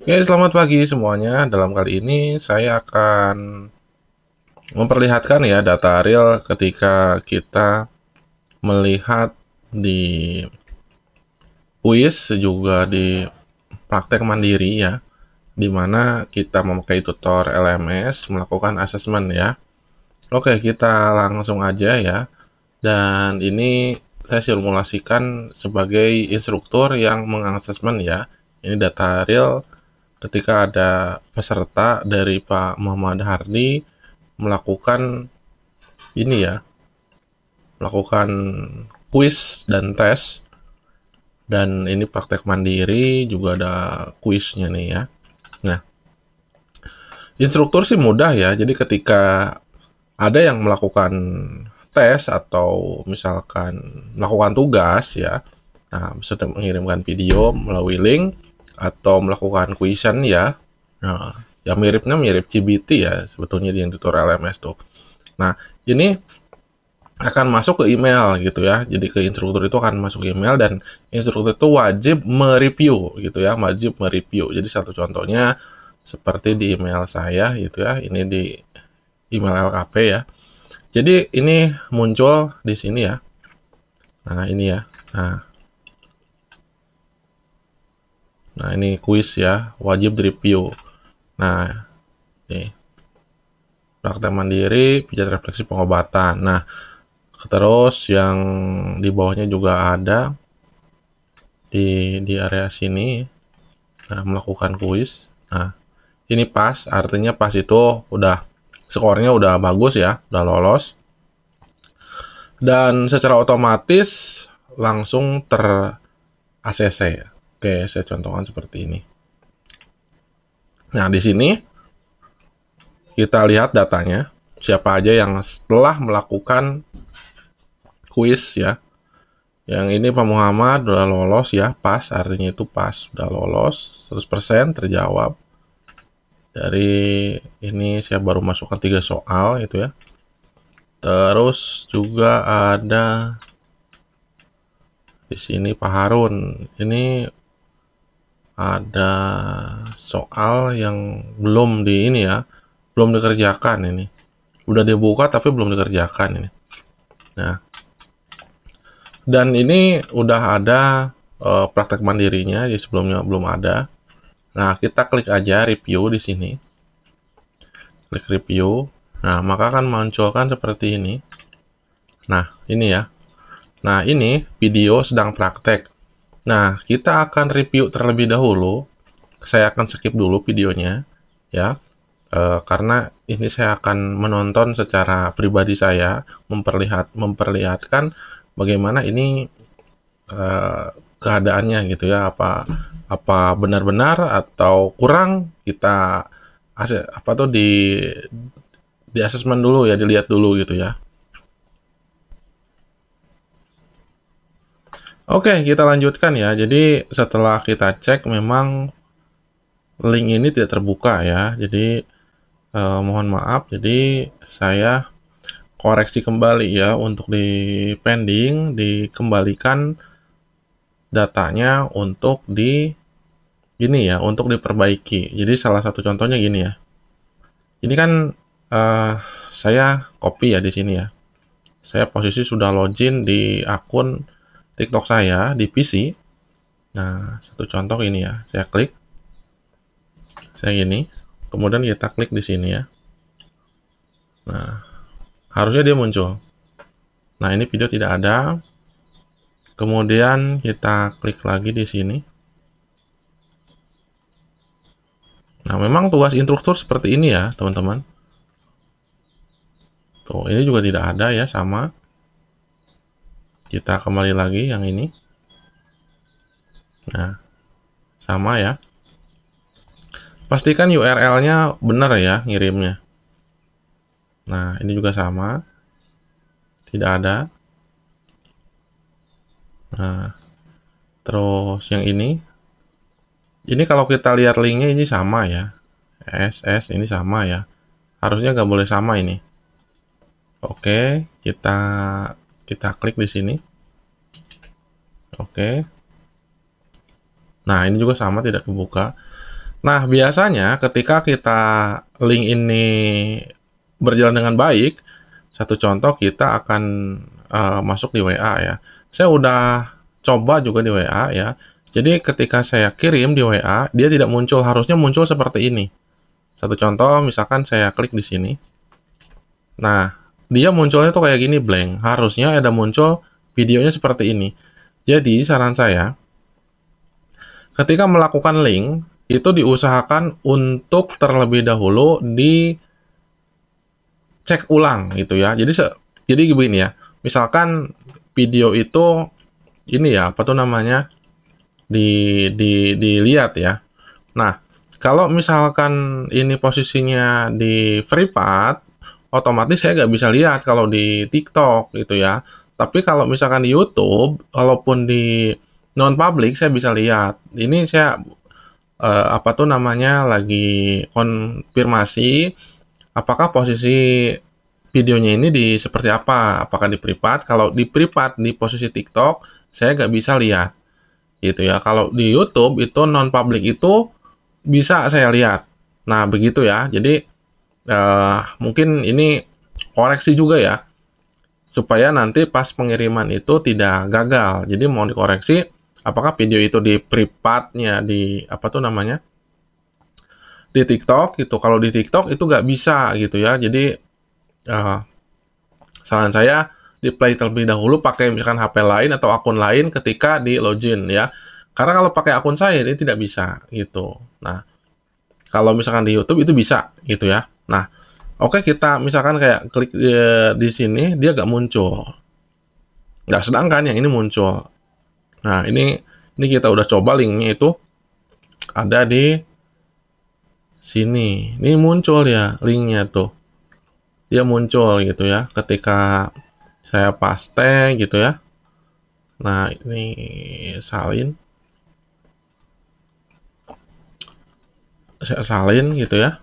Oke, selamat pagi semuanya. Dalam kali ini saya akan memperlihatkan ya data real ketika kita melihat di kuis juga di praktek mandiri ya, di mana kita memakai tutor LMS melakukan asesmen ya. Oke, kita langsung aja ya. Dan ini saya simulasikan sebagai instruktur yang mengasesmen ya. Ini data real ketika ada peserta dari Pak Muhammad Hardi melakukan ini ya, melakukan kuis dan tes, dan ini praktek mandiri juga ada kuisnya nih ya. Nah, instruktur sih mudah ya. Jadi ketika ada yang melakukan tes atau misalkan melakukan tugas ya, nah bisa mengirimkan video melalui link atau melakukan kuisan ya. Nah, yang miripnya mirip GBT ya sebetulnya di yang tutorial LMS tuh. Nah, ini akan masuk ke email gitu ya. Jadi ke instruktur itu akan masuk email dan instruktur itu wajib mereview gitu ya, wajib mereview. Jadi satu contohnya seperti di email saya gitu ya. Ini di email LKP ya. Jadi ini muncul di sini ya. Nah, ini ya. Nah, nah ini kuis ya, wajib direview. Nah, nih praktek mandiri, pijat refleksi pengobatan. Nah, terus yang di bawahnya juga ada di area sini. Nah, melakukan kuis. Nah, ini pas, artinya pas itu udah skornya udah bagus ya, udah lolos. Dan secara otomatis langsung ter-ACC ya. Oke, saya contohkan seperti ini. Nah, di sini kita lihat datanya. Siapa aja yang setelah melakukan kuis ya. Yang ini Pak Muhammad udah lolos ya, pas, artinya itu pas, udah lolos, 100% terjawab. Dari ini saya baru masukkan 3 soal itu ya. Terus juga ada di sini Pak Harun. Ini ada soal yang belum di ini ya, belum dikerjakan ini. Udah dibuka tapi belum dikerjakan ini. Nah, dan ini udah ada praktek mandirinya, di sebelumnya belum ada. Nah, kita klik aja review di sini. Klik review. Nah, maka akan munculkan seperti ini. Nah, ini ya. Nah, ini video sedang praktek. Nah, kita akan review terlebih dahulu. Saya akan skip dulu videonya, ya, karena ini saya akan menonton secara pribadi saya, memperlihatkan bagaimana ini keadaannya gitu ya, apa benar-benar atau kurang kita apa tuh di asesmen dulu ya, dilihat dulu gitu ya. Oke, kita lanjutkan ya. Jadi setelah kita cek memang link ini tidak terbuka ya. Jadi mohon maaf. Jadi saya koreksi kembali ya untuk di pending, dikembalikan datanya untuk di gini ya, untuk diperbaiki. Jadi salah satu contohnya gini ya. Ini kan eh, saya copy ya di sini ya. Saya posisi sudah login di akun TikTok saya di PC. Nah, satu contoh ini ya. Saya klik, saya gini. Kemudian kita klik di sini ya. Nah, harusnya dia muncul. Nah, ini video tidak ada. Kemudian kita klik lagi di sini. Nah, memang tugas instruktur seperti ini ya, teman-teman. Tuh, ini juga tidak ada ya, sama. Kita kembali lagi yang ini. Nah, sama ya. Pastikan URL-nya benar ya ngirimnya. Nah, ini juga sama. Tidak ada. Nah, terus yang ini. Ini kalau kita lihat linknya ini sama ya. SS ini sama ya. Harusnya nggak boleh sama ini. Oke, kita klik di sini. Oke. Nah, ini juga sama tidak kebuka. Nah, biasanya ketika kita link ini berjalan dengan baik, satu contoh kita akan masuk di WA ya. Saya udah coba juga di WA ya. Jadi ketika saya kirim di WA, dia tidak muncul, harusnya muncul seperti ini. Satu contoh, misalkan saya klik di sini. Nah, dia munculnya tuh kayak gini blank. Harusnya ada muncul videonya seperti ini. Jadi, saran saya, ketika melakukan link, itu diusahakan untuk terlebih dahulu dicek ulang gitu ya. Jadi begini ya. Misalkan video itu ini ya, apa tuh namanya? Dilihat ya. Nah, kalau misalkan ini posisinya di privat, otomatis saya nggak bisa lihat kalau di TikTok gitu ya. Tapi kalau misalkan di YouTube, walaupun di non public saya bisa lihat. Ini saya apa tuh namanya lagi konfirmasi apakah posisi videonya ini di seperti apa? Apakah di privat? Kalau di privat di posisi TikTok saya nggak bisa lihat gitu ya. Kalau di YouTube itu non public itu bisa saya lihat. Nah begitu ya. Jadi mungkin ini koreksi juga ya, supaya nanti pas pengiriman itu tidak gagal. Jadi mau dikoreksi, apakah video itu di privatnya di apa tuh namanya di TikTok gitu. Kalau di TikTok itu nggak bisa gitu ya. Jadi eh, saran saya di play terlebih dahulu pakai misalkan HP lain atau akun lain ketika di login ya. Karena kalau pakai akun saya ini tidak bisa gitu. Nah, kalau misalkan di YouTube itu bisa gitu ya. Nah, oke kita misalkan kayak klik di sini dia nggak muncul. Nggak sedangkan yang ini muncul. Nah, ini kita udah coba linknya itu ada di sini. Ini muncul ya linknya tuh. Dia muncul gitu ya ketika saya paste gitu ya. Nah, ini salin. Saya salin gitu ya.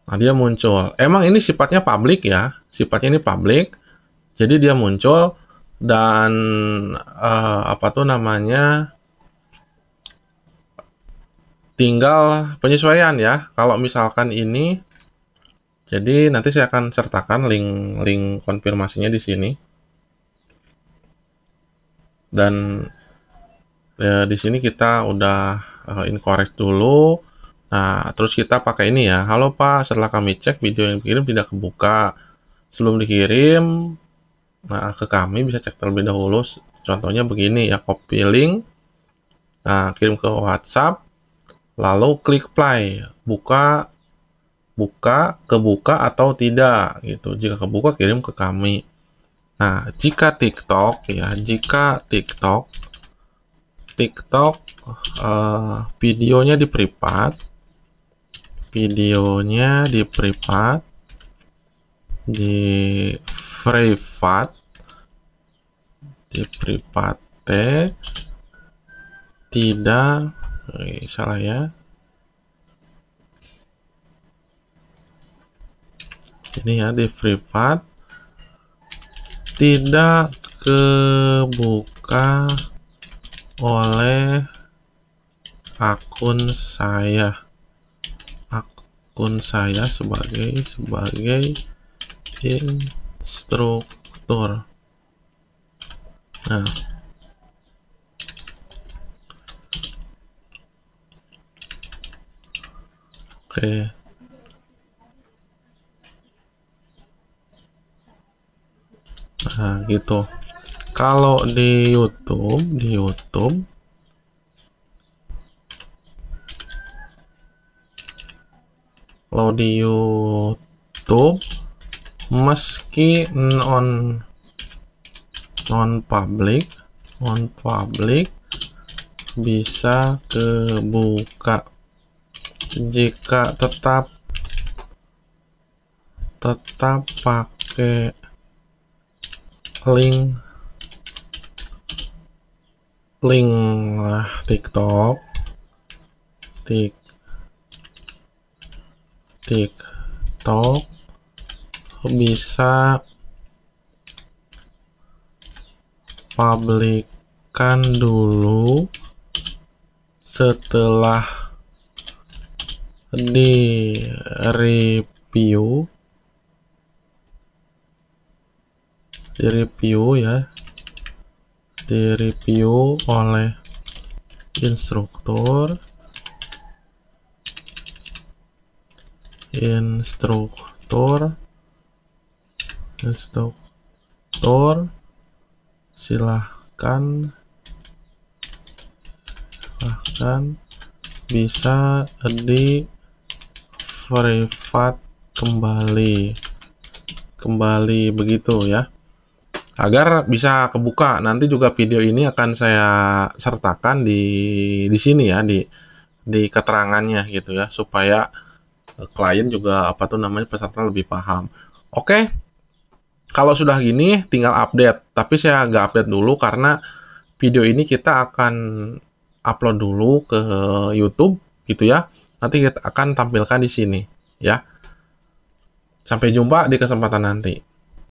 Nah, dia muncul. Emang ini sifatnya publik ya. Sifatnya ini publik. Jadi dia muncul dan apa tuh namanya? Tinggal penyesuaian ya. Kalau misalkan ini jadi nanti saya akan sertakan link konfirmasinya di sini. Dan di sini kita udah incorrect dulu. Nah, terus kita pakai ini ya. Halo Pak, setelah kami cek video yang dikirim tidak kebuka. Sebelum dikirim ke kami bisa cek terlebih dahulu. Contohnya begini ya, copy link. Nah, kirim ke WhatsApp, lalu klik play. Kebuka atau tidak gitu. Jika kebuka kirim ke kami. Nah, jika TikTok videonya di privat, di privat tidak salah ya. Ini ya di privat tidak kebuka oleh akun saya sebagai instruktur. Nah, oke. Nah, gitu. Kalau di YouTube meski non public bisa kebuka jika tetap pakai link TikTok bisa publikan dulu setelah di review ya, di review oleh instruktur silahkan bisa di privat kembali begitu ya, agar bisa kebuka. Nanti juga video ini akan saya sertakan di sini ya, di keterangannya gitu ya, supaya klien juga peserta lebih paham. Oke, kalau sudah gini tinggal update, tapi saya nggak update dulu karena video ini kita akan upload dulu ke YouTube gitu ya. Nanti kita akan tampilkan di sini ya. Sampai jumpa di kesempatan nanti.